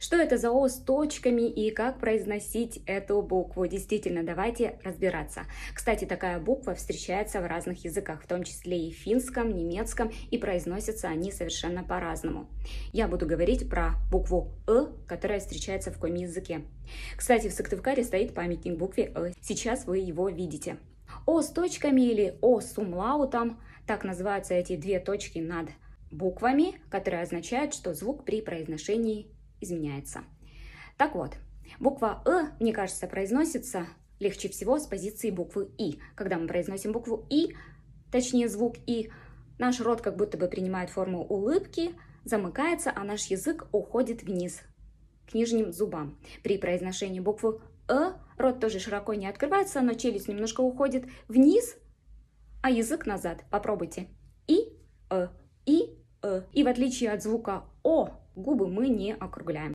Что это за О с точками и как произносить эту букву? Действительно, давайте разбираться. Кстати, такая буква встречается в разных языках, в том числе и в финском, немецком, и произносятся они совершенно по-разному. Я буду говорить про букву которая встречается в коми-языке. Кстати, в Сыктывкаре стоит памятник букве Сейчас вы его видите. О с точками или О с умлаутом, так называются эти две точки над буквами, которые означают, что звук при произношении изменяется. Так вот, буква мне кажется, произносится легче всего с позиции буквы И. Когда мы произносим букву И, точнее звук И, наш рот как будто бы принимает форму улыбки, замыкается, а наш язык уходит вниз, к нижним зубам. При произношении буквы рот тоже широко не открывается, но челюсть немножко уходит вниз, а язык назад. Попробуйте. И в отличие от звука О, губы мы не округляем.